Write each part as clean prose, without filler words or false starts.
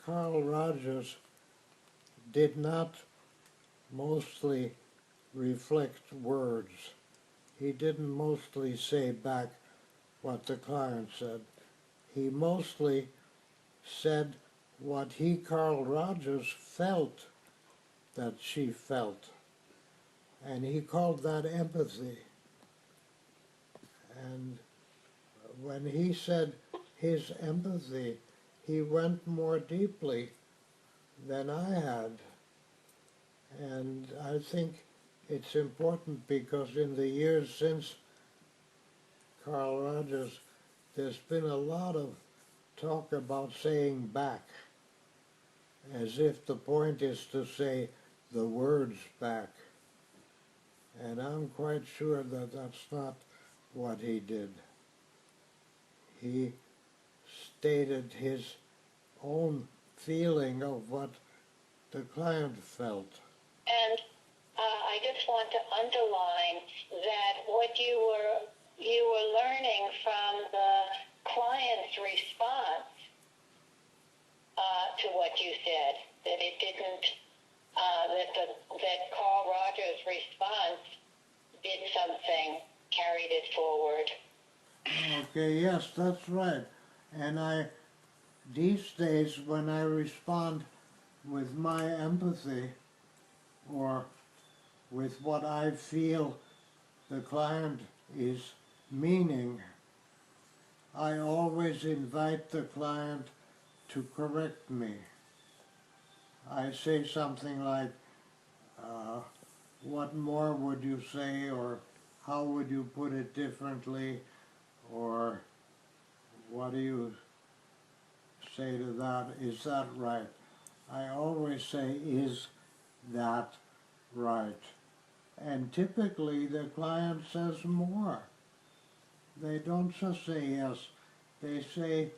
Carl Rogers did not mostly reflect words. He didn't mostly say back what the client said. He mostly said what he, Carl Rogers, felt that she felt. And he called that empathy. And when he said his empathy, he went more deeply than I had. And I think it's important because in the years since Carl Rogers, there's been a lot of talk about saying back, as if the point is to say the words back. And I'm quite sure that that's not what he did. He stated his own feeling of what the client felt. And I just want to underline that what you were learning from the client's response to what you said, that it didn't, that Carl Rogers' response did something, carried it forward. Okay, yes, that's right. And these days when I respond with my empathy or with what I feel the client is meaning, I always invite the client to correct me. I say something like, what more would you say, or how would you put it differently, or what do you say to that? Is that right? I always say, is that right? And typically the client says more. They don't just say yes. They say,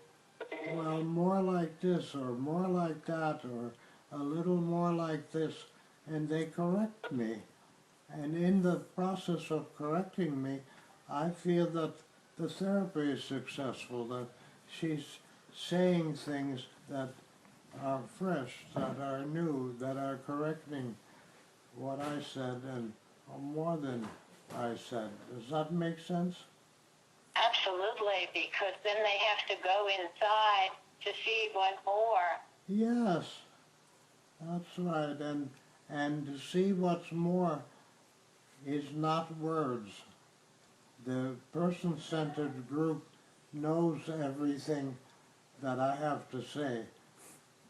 well, more like this, or more like that, or a little more like this, and they correct me. And in the process of correcting me, I feel that the therapy is successful, that she's saying things that are fresh, that are new, that are correcting what I said and more than I said. Does that make sense? Absolutely, because then they have to go inside to see what more. Yes, that's right. And to see what's more is not words. The person-centered group knows everything that I have to say,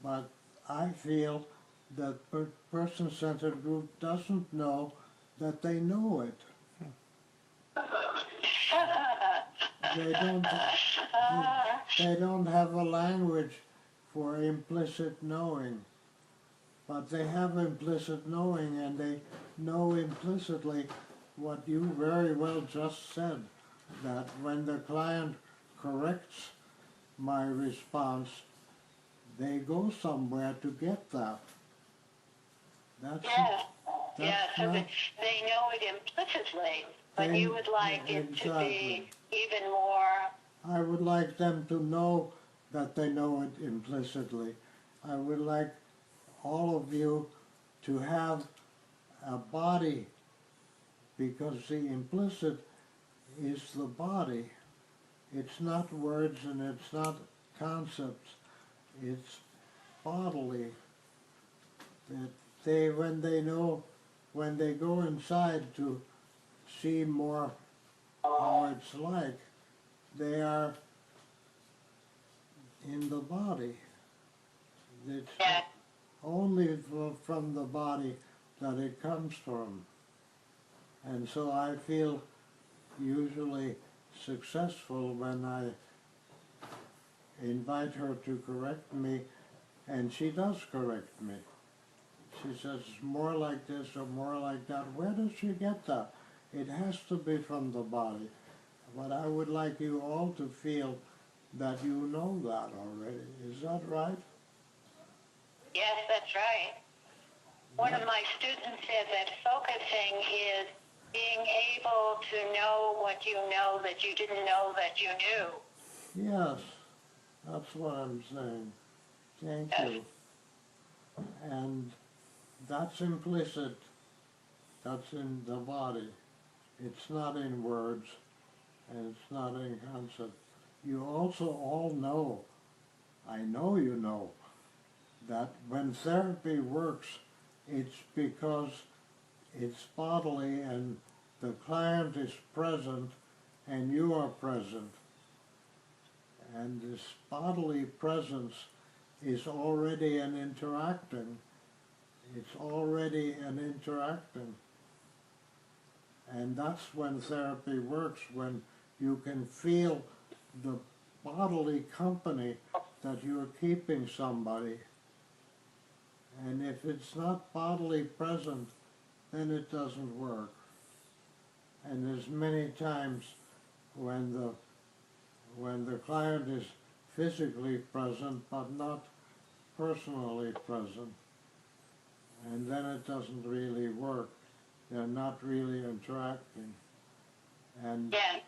but I feel that person-centered group doesn't know that they know it. They don't have a language for implicit knowing, but they have implicit knowing, and they know implicitly what you very well just said, that when the client corrects my response, they go somewhere to get that. That's so they know it implicitly, but you would like it to be even more. I would like them to know that they know it implicitly. I would like all of you to have a body, because the implicit is the body. It's not words and it's not concepts. It's bodily. That they, when they go inside to see more how it's like, they are in the body. It's only from the body that it comes from. And so I feel usually successful when I invite her to correct me, and she does correct me. She says, more like this or more like that. Where does she get that? It has to be from the body. But I would like you all to feel that you know that already. Is that right? Yes, that's right. One of my students said that focusing is being able to know what you know that you didn't know that you knew. Yes, that's what I'm saying. Thank Yes. you. And that's implicit. That's in the body. It's not in words, and it's not in concept. You also all know, I know you know, that when therapy works, it's because it's bodily and the client is present and you are present. And this bodily presence is already an interacting. It's already an interacting. And that's when therapy works, when you can feel the bodily company that you're keeping somebody. And if it's not bodily present, then it doesn't work. And there's many times when the client is physically present but not personally present. And then it doesn't really work. They're not really interacting. And Yeah.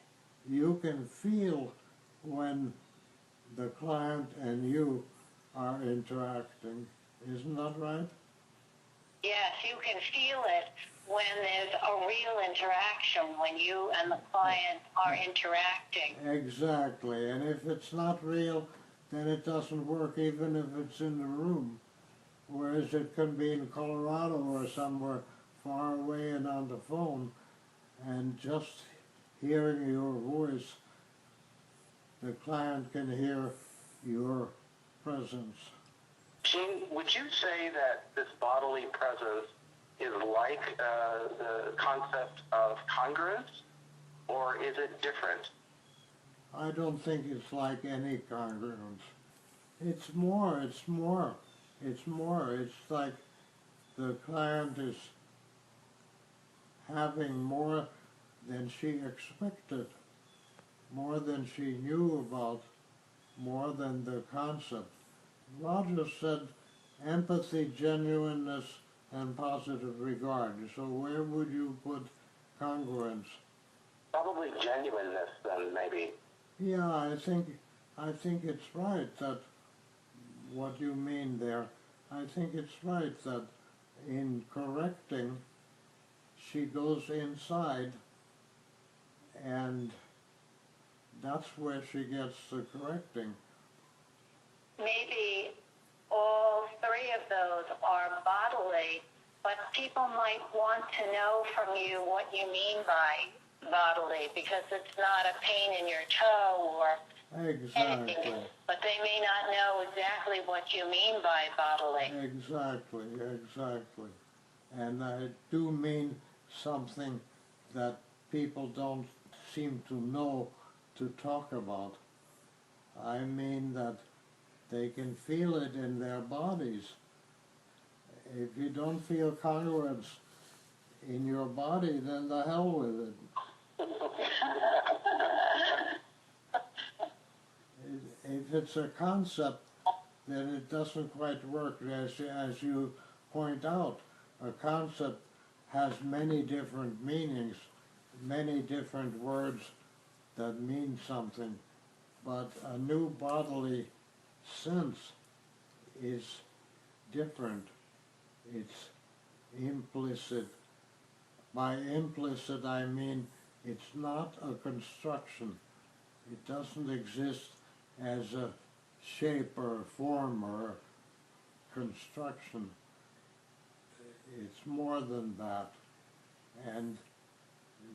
you can feel when the client and you are interacting. Isn't that right? Yes, you can feel it when there's a real interaction, when you and the client are interacting. Exactly. And if it's not real, then it doesn't work even if it's in the room. Whereas it can be in Colorado or somewhere far away and on the phone, and just hearing your voice, the client can hear your presence. Gene, would you say that this bodily presence is like the concept of congruence, or is it different? I don't think it's like any congruence. It's more. It's like the client is having more than she expected, more than she knew about, more than the concept. Roger said empathy, genuineness, and positive regard. So where would you put congruence? Probably genuineness, then, maybe. Yeah, I think it's right that what you mean there. I think it's right that in correcting, she goes inside, and that's where she gets the correcting. Maybe all three of those are bodily, but people might want to know from you what you mean by bodily, because it's not a pain in your toe or anything, Exactly. but they may not know exactly what you mean by bodily. Exactly. And I do mean something that people don't seem to know to talk about. I mean that they can feel it in their bodies. If you don't feel congruence in your body, then the hell with it. If it's a concept, then it doesn't quite work. As you point out, a concept has many different meanings, many different words that mean something. But a new bodily sense is different. It's implicit. By implicit, I mean it's not a construction. It doesn't exist as a shape or a form or a construction. It's more than that. And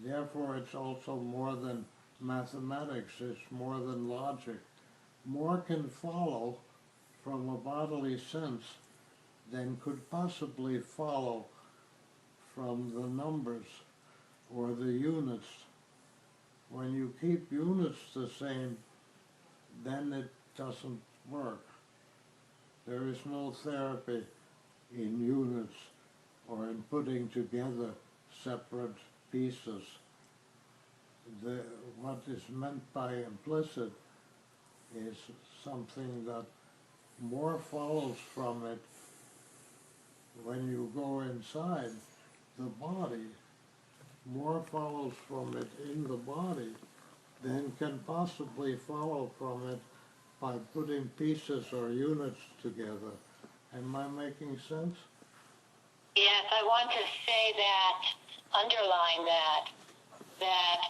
therefore it's also more than mathematics. It's more than logic. More can follow from a bodily sense than could possibly follow from the numbers or the units. When you keep units the same, then it doesn't work. There is no therapy in units or in putting together separate pieces. What is meant by implicit is something that more follows from it when you go inside the body. More follows from it in the body than can possibly follow from it by putting pieces or units together. Am I making sense? Yes, I want to say that, underline that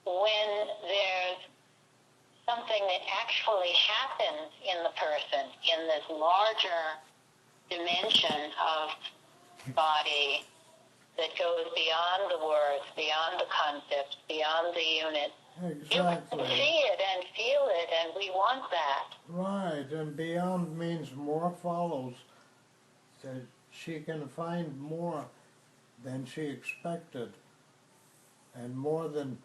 when there's something that actually happens in the person, in this larger dimension of body that goes beyond the words, beyond the concepts, beyond the unit, Exactly. you can see it and feel it, and we want that. Right, and beyond means more follows. That she can find more than she expected and more than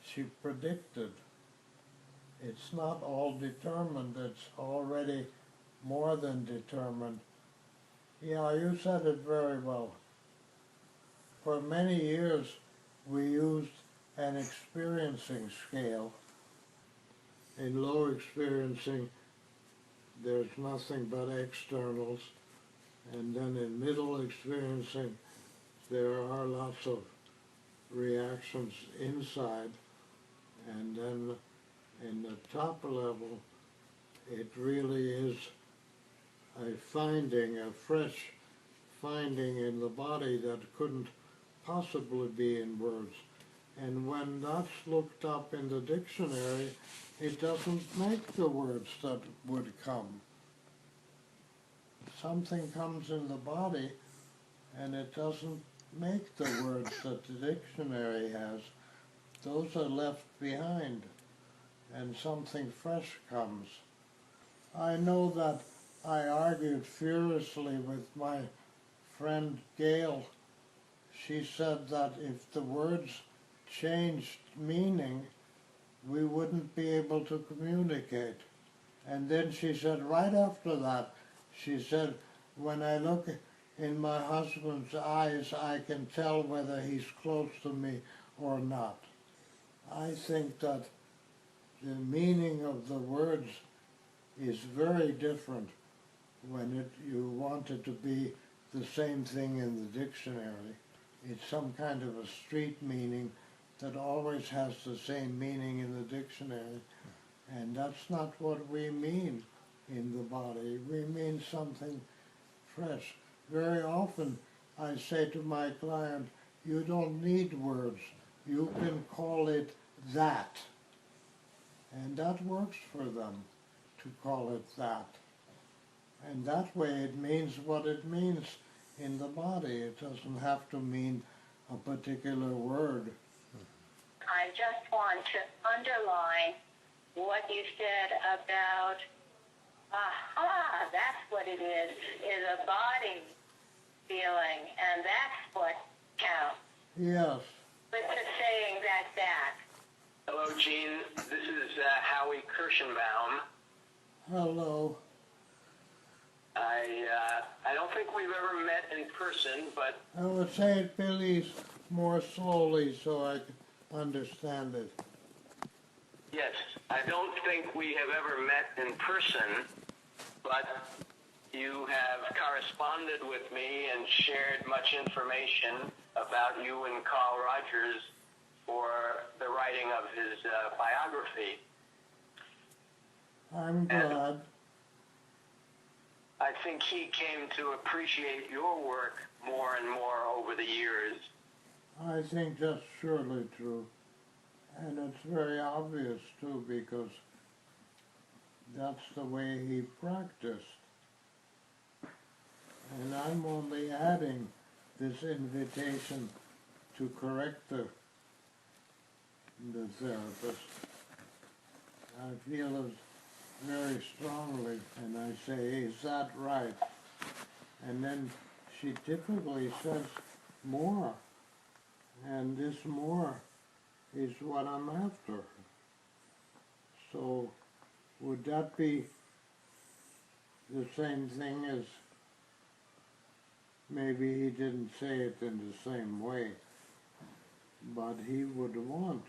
she predicted. It's not all determined, it's already more than determined. Yeah, you said it very well. For many years we used an experiencing scale. In low experiencing there's nothing but externals, and then in middle experiencing there are lots of reactions inside, and then in the top level it really is a finding, a fresh finding in the body that couldn't possibly be in words. And when that's looked up in the dictionary, it doesn't make the words that would come. Something comes in the body and it doesn't make the words that the dictionary has. Those are left behind and something fresh comes. I know that I argued furiously with my friend Gail. She said that if the words changed meaning, we wouldn't be able to communicate. And then she said, right after that, she said, when I look in my husband's eyes, I can tell whether he's close to me or not. I think that the meaning of the words is very different when you want it to be the same thing in the dictionary. It's some kind of a street meaning that always has the same meaning in the dictionary. And that's not what we mean in the body. We mean something fresh. Very often I say to my client, you don't need words. You can call it that. And that works for them, to call it that. And that way it means what it means in the body. It doesn't have to mean a particular word. I just want to underline what you said about, that's what it is a body feeling, and that's what counts. Yes. With the saying that. Hello, Gene. This is Howie Kirschenbaum. Hello. I don't think we've ever met in person, but I would say it please more slowly so I can understand it. yes, I don't think we have ever met in person, but you have corresponded with me and shared much information about you and Carl Rogers for the writing of his biography. I'm glad. I think he came to appreciate your work more and more over the years. I think that's surely true. And it's very obvious too, because that's the way he practiced. And I'm only adding this invitation to correct the therapist. I feel it very strongly, and I say, is that right? And then she typically says more, and this more is what I'm after. So would that be the same thing as, maybe he didn't say it in the same way, but he would want?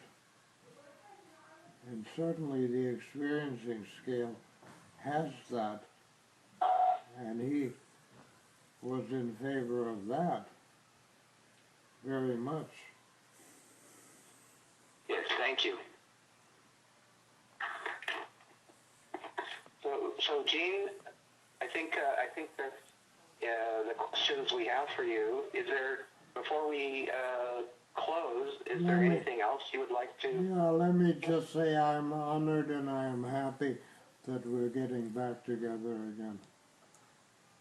And certainly the experiencing scale has that, and he was in favor of that very much. Yes, thank you. So Gene, I think that's the questions we have for you. Is there, before we close, is there anything else you would like to? Yeah, let me just say I'm honored and I am happy that we're getting back together again.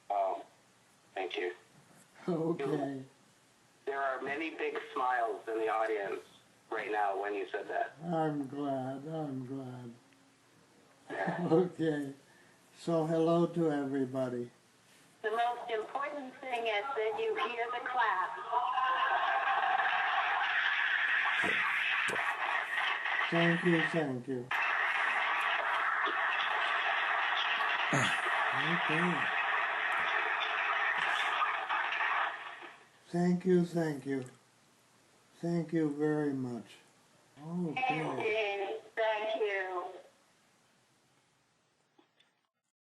Oh, thank you. Okay. There are many big smiles in the audience right now when you said that. I'm glad. Okay. So hello to everybody. The most important thing is that you hear the clap. Thank you. Okay. Thank you. Thank you very much. Okay.